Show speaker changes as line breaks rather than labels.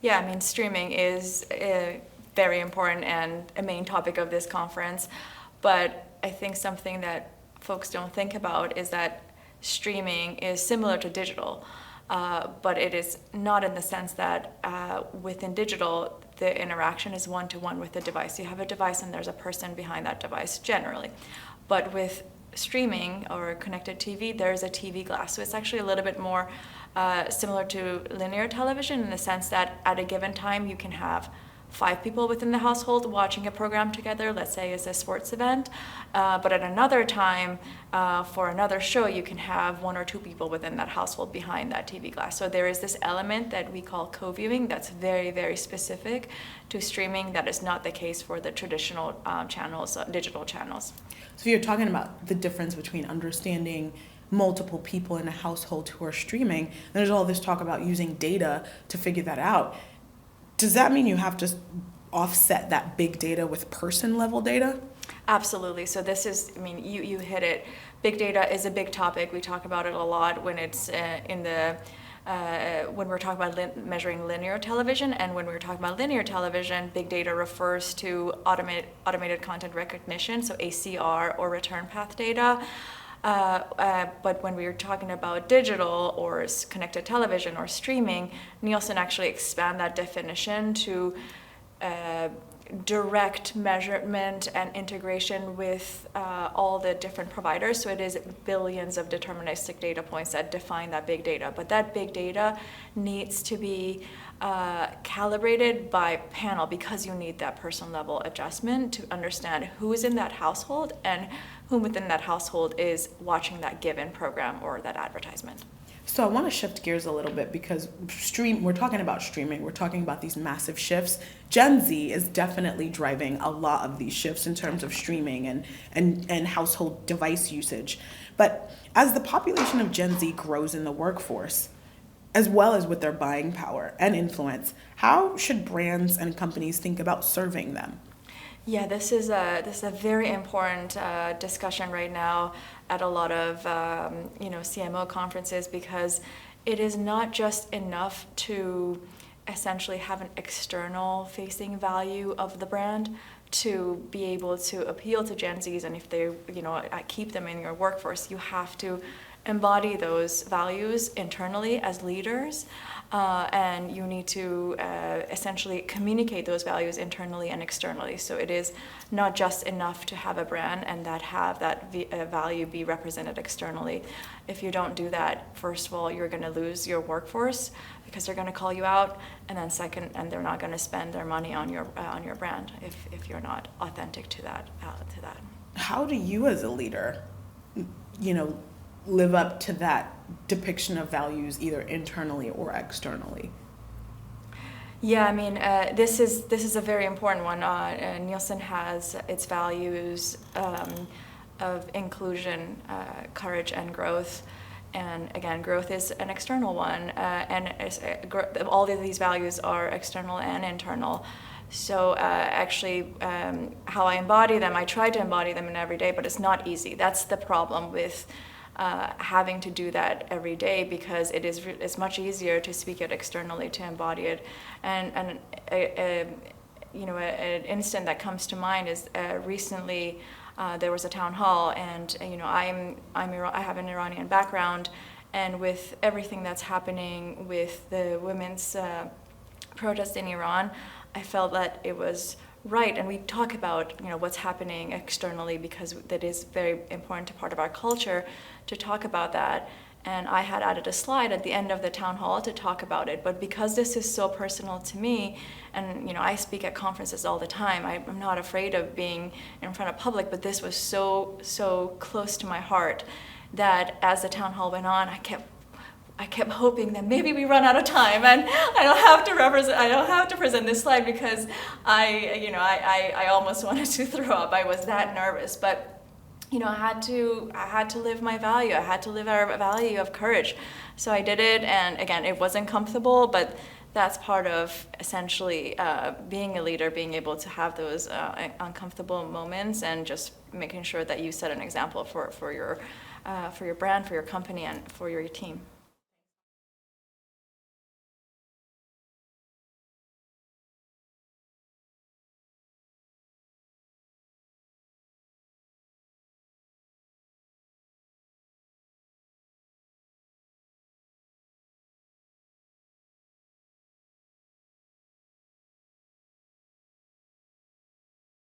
Yeah, I mean, streaming is very important and a main topic of this conference. But I think something that folks don't think about is that streaming is similar to digital, but it is not in the sense that within digital, the interaction is one-to-one with the device. You have a device and there's a person behind that device generally. But with streaming or connected TV, there's a TV glass. So it's actually a little bit more similar to linear television in the sense that at a given time you can have 5 people within the household watching a program together, let's say it's a sports event, but at another time for another show you can have 1 or 2 people within that household behind that TV glass. So there is this element that we call co-viewing that's very, very specific to streaming that is not the case for the traditional channels, digital channels.
So you're talking about the difference between understanding multiple people in a household who are streaming, and there's all this talk about using data to figure that out. Does that mean you have to offset that big data with person level data?
Absolutely. So this is, I mean, you hit it. Big data is a big topic. We talk about it a lot when it's when we're talking about measuring linear television, and when we're talking about linear television, big data refers to automated content recognition, so ACR or return path data. But when we were talking about digital or connected television or streaming, Nielsen actually expand that definition to direct measurement and integration with all the different providers. So it is billions of deterministic data points that define that big data. But that big data needs to be calibrated by panel because you need that person level adjustment to understand who is in that household and whom within that household is watching that given program or that advertisement.
So I want to shift gears a little bit because we're talking about streaming, we're talking about these massive shifts. Gen Z is definitely driving a lot of these shifts in terms of streaming and household device usage. But as the population of Gen Z grows in the workforce, as well as with their buying power and influence, how should brands and companies think about serving them?
Yeah, this is a very important discussion right now at a lot of CMO conferences, because it is not just enough to essentially have an external facing value of the brand to be able to appeal to Gen Zs, and if they keep them in your workforce, you have to embody those values internally as leaders, and you need to essentially communicate those values internally and externally. So it is not just enough to have a brand and have that value be represented externally. If you don't do that, first of all, you're going to lose your workforce because they're going to call you out, and then second, and they're not going to spend their money on your brand if you're not authentic to that.
How do you as a leader, live up to that depiction of values either internally or externally?
Yeah, I mean, this is a very important one. Nielsen has its values of inclusion, courage, and growth. And again, growth is an external one, and all of these values are external and internal. So actually, how I embody them, I try to embody them in every day, but it's not easy. That's the problem with having to do that every day, because it's much easier to speak it externally, to embody it. And an instant that comes to mind is recently there was a town hall, and I have an Iranian background, and with everything that's happening with the women's protest in Iran, I felt that it was right, and we talk about what's happening externally because that is very important to part of our culture to talk about that. And I had added a slide at the end of the town hall to talk about it. But because this is so personal to me, and I speak at conferences all the time, I'm not afraid of being in front of public, but this was so close to my heart that as the town hall went on, I kept hoping that maybe we run out of time and I don't have to present this slide, because I almost wanted to throw up. I was that nervous, but I had to live my value. I had to live our value of courage. So I did it, and again, it wasn't comfortable, but that's part of essentially being a leader, being able to have those uncomfortable moments and just making sure that you set an example for your brand, for your company, and for your team.